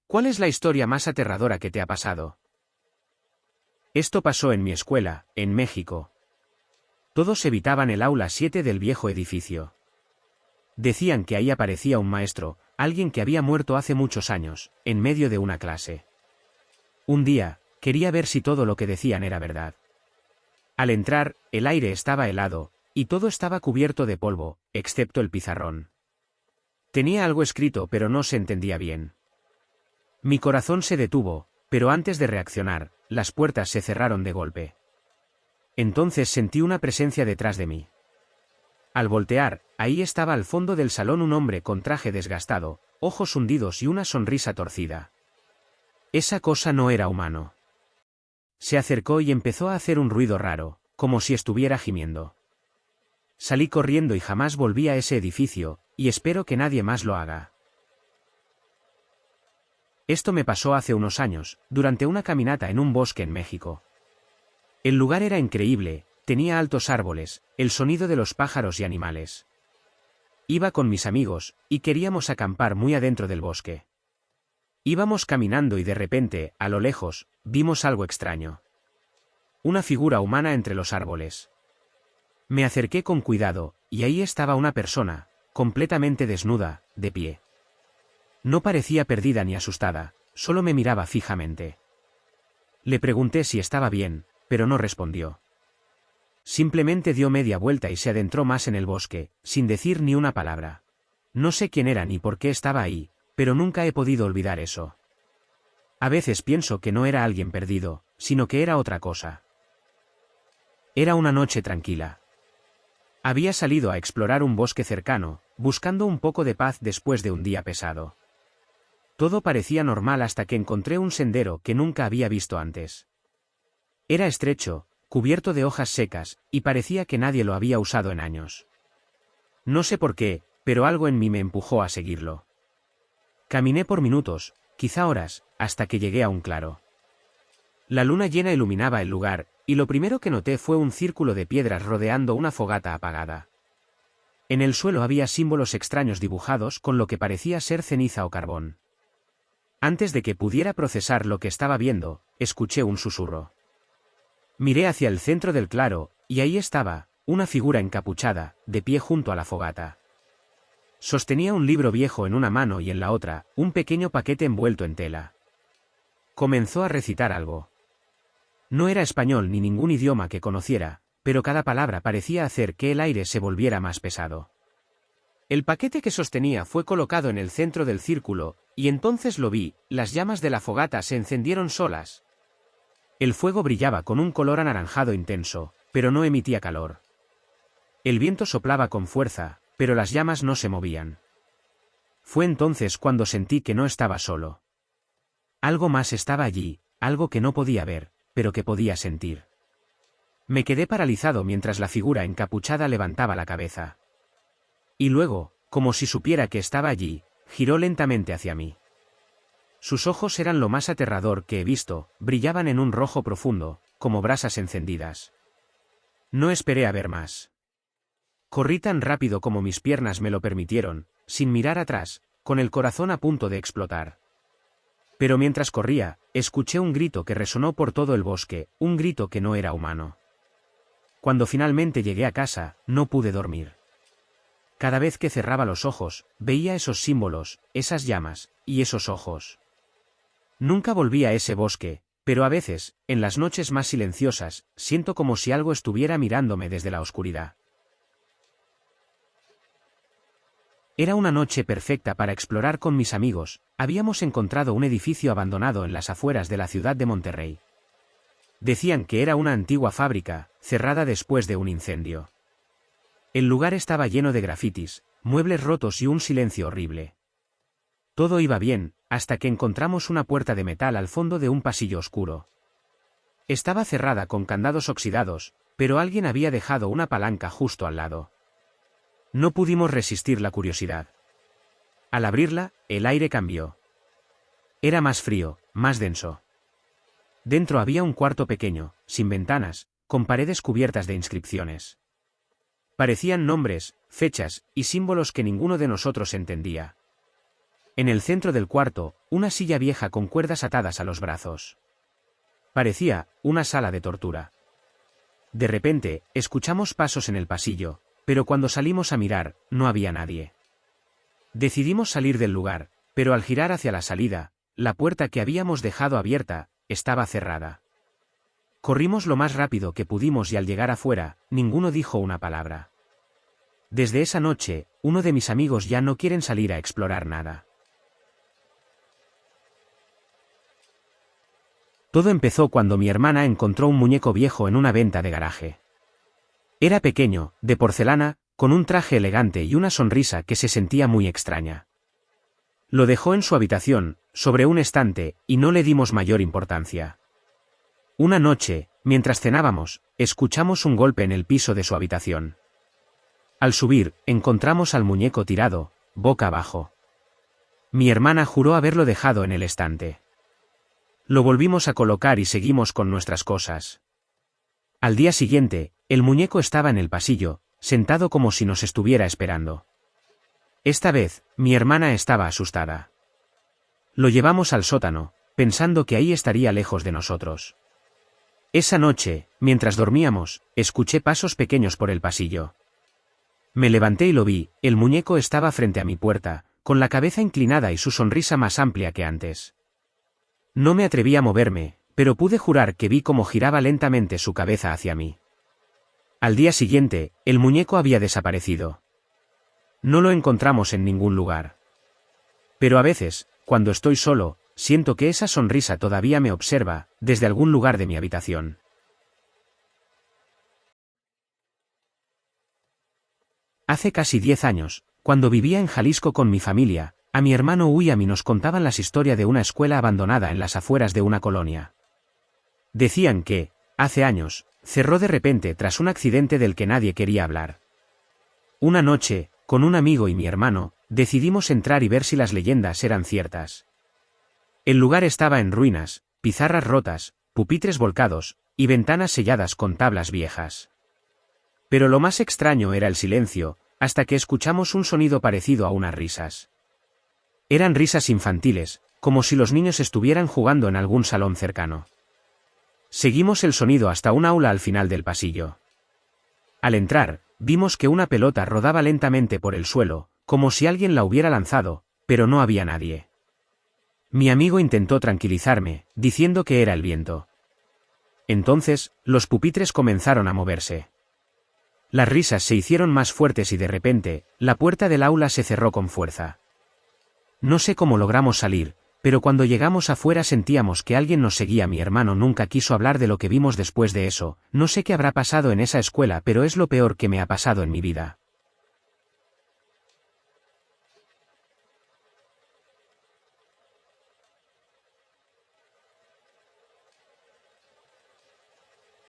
¿Cuál es la historia más aterradora que te ha pasado? Esto pasó en mi escuela, en México. Todos evitaban el aula 7 del viejo edificio. Decían que ahí aparecía un maestro, alguien que había muerto hace muchos años, en medio de una clase. Un día, quería ver si todo lo que decían era verdad. Al entrar, el aire estaba helado, y todo estaba cubierto de polvo, excepto el pizarrón. Tenía algo escrito pero no se entendía bien. Mi corazón se detuvo, pero antes de reaccionar, las puertas se cerraron de golpe. Entonces sentí una presencia detrás de mí. Al voltear, ahí estaba al fondo del salón un hombre con traje desgastado, ojos hundidos y una sonrisa torcida. Esa cosa no era humano. Se acercó y empezó a hacer un ruido raro, como si estuviera gimiendo. Salí corriendo y jamás volví a ese edificio, y espero que nadie más lo haga. Esto me pasó hace unos años, durante una caminata en un bosque en México. El lugar era increíble, tenía altos árboles, el sonido de los pájaros y animales. Iba con mis amigos, y queríamos acampar muy adentro del bosque. Íbamos caminando y de repente, a lo lejos, vimos algo extraño. Una figura humana entre los árboles. Me acerqué con cuidado, y ahí estaba una persona, completamente desnuda, de pie. No parecía perdida ni asustada, solo me miraba fijamente. Le pregunté si estaba bien, pero no respondió. Simplemente dio media vuelta y se adentró más en el bosque, sin decir ni una palabra. No sé quién era ni por qué estaba ahí, pero nunca he podido olvidar eso. A veces pienso que no era alguien perdido, sino que era otra cosa. Era una noche tranquila. Había salido a explorar un bosque cercano, buscando un poco de paz después de un día pesado. Todo parecía normal hasta que encontré un sendero que nunca había visto antes. Era estrecho, cubierto de hojas secas, y parecía que nadie lo había usado en años. No sé por qué, pero algo en mí me empujó a seguirlo. Caminé por minutos, quizá horas, hasta que llegué a un claro. La luna llena iluminaba el lugar, y lo primero que noté fue un círculo de piedras rodeando una fogata apagada. En el suelo había símbolos extraños dibujados con lo que parecía ser ceniza o carbón. Antes de que pudiera procesar lo que estaba viendo, escuché un susurro. Miré hacia el centro del claro, y ahí estaba, una figura encapuchada, de pie junto a la fogata. Sostenía un libro viejo en una mano y en la otra, un pequeño paquete envuelto en tela. Comenzó a recitar algo. No era español ni ningún idioma que conociera, pero cada palabra parecía hacer que el aire se volviera más pesado. El paquete que sostenía fue colocado en el centro del círculo, y entonces lo vi, las llamas de la fogata se encendieron solas. El fuego brillaba con un color anaranjado intenso, pero no emitía calor. El viento soplaba con fuerza, pero las llamas no se movían. Fue entonces cuando sentí que no estaba solo. Algo más estaba allí, algo que no podía ver, pero que podía sentir. Me quedé paralizado mientras la figura encapuchada levantaba la cabeza. Y luego, como si supiera que estaba allí, giró lentamente hacia mí. Sus ojos eran lo más aterrador que he visto, brillaban en un rojo profundo, como brasas encendidas. No esperé a ver más. Corrí tan rápido como mis piernas me lo permitieron, sin mirar atrás, con el corazón a punto de explotar. Pero mientras corría, escuché un grito que resonó por todo el bosque, un grito que no era humano. Cuando finalmente llegué a casa, no pude dormir. Cada vez que cerraba los ojos, veía esos símbolos, esas llamas, y esos ojos. Nunca volví a ese bosque, pero a veces, en las noches más silenciosas, siento como si algo estuviera mirándome desde la oscuridad. Era una noche perfecta para explorar con mis amigos, habíamos encontrado un edificio abandonado en las afueras de la ciudad de Monterrey. Decían que era una antigua fábrica, cerrada después de un incendio. El lugar estaba lleno de grafitis, muebles rotos y un silencio horrible. Todo iba bien, hasta que encontramos una puerta de metal al fondo de un pasillo oscuro. Estaba cerrada con candados oxidados, pero alguien había dejado una palanca justo al lado. No pudimos resistir la curiosidad. Al abrirla, el aire cambió. Era más frío, más denso. Dentro había un cuarto pequeño, sin ventanas, con paredes cubiertas de inscripciones. Parecían nombres, fechas, y símbolos que ninguno de nosotros entendía. En el centro del cuarto, una silla vieja con cuerdas atadas a los brazos. Parecía una sala de tortura. De repente, escuchamos pasos en el pasillo, pero cuando salimos a mirar, no había nadie. Decidimos salir del lugar, pero al girar hacia la salida, la puerta que habíamos dejado abierta, estaba cerrada. Corrimos lo más rápido que pudimos y al llegar afuera, ninguno dijo una palabra. Desde esa noche, uno de mis amigos ya no quieren salir a explorar nada. Todo empezó cuando mi hermana encontró un muñeco viejo en una venta de garaje. Era pequeño, de porcelana, con un traje elegante y una sonrisa que se sentía muy extraña. Lo dejó en su habitación, sobre un estante, y no le dimos mayor importancia. Una noche, mientras cenábamos, escuchamos un golpe en el piso de su habitación. Al subir, encontramos al muñeco tirado, boca abajo. Mi hermana juró haberlo dejado en el estante. Lo volvimos a colocar y seguimos con nuestras cosas. Al día siguiente, el muñeco estaba en el pasillo, sentado como si nos estuviera esperando. Esta vez, mi hermana estaba asustada. Lo llevamos al sótano, pensando que ahí estaría lejos de nosotros. Esa noche, mientras dormíamos, escuché pasos pequeños por el pasillo. Me levanté y lo vi, el muñeco estaba frente a mi puerta, con la cabeza inclinada y su sonrisa más amplia que antes. No me atreví a moverme, pero pude jurar que vi cómo giraba lentamente su cabeza hacia mí. Al día siguiente, el muñeco había desaparecido. No lo encontramos en ningún lugar. Pero a veces, cuando estoy solo, siento que esa sonrisa todavía me observa, desde algún lugar de mi habitación. Hace casi 10 años, cuando vivía en Jalisco con mi familia, a mi hermano y a mí nos contaban las historias de una escuela abandonada en las afueras de una colonia. Decían que, hace años, cerró de repente tras un accidente del que nadie quería hablar. Una noche, con un amigo y mi hermano, decidimos entrar y ver si las leyendas eran ciertas. El lugar estaba en ruinas, pizarras rotas, pupitres volcados, y ventanas selladas con tablas viejas. Pero lo más extraño era el silencio, hasta que escuchamos un sonido parecido a unas risas. Eran risas infantiles, como si los niños estuvieran jugando en algún salón cercano. Seguimos el sonido hasta un aula al final del pasillo. Al entrar, vimos que una pelota rodaba lentamente por el suelo, como si alguien la hubiera lanzado, pero no había nadie. Mi amigo intentó tranquilizarme, diciendo que era el viento. Entonces, los pupitres comenzaron a moverse. Las risas se hicieron más fuertes y de repente, la puerta del aula se cerró con fuerza. No sé cómo logramos salir, pero cuando llegamos afuera sentíamos que alguien nos seguía. Mi hermano nunca quiso hablar de lo que vimos después de eso. No sé qué habrá pasado en esa escuela, pero es lo peor que me ha pasado en mi vida.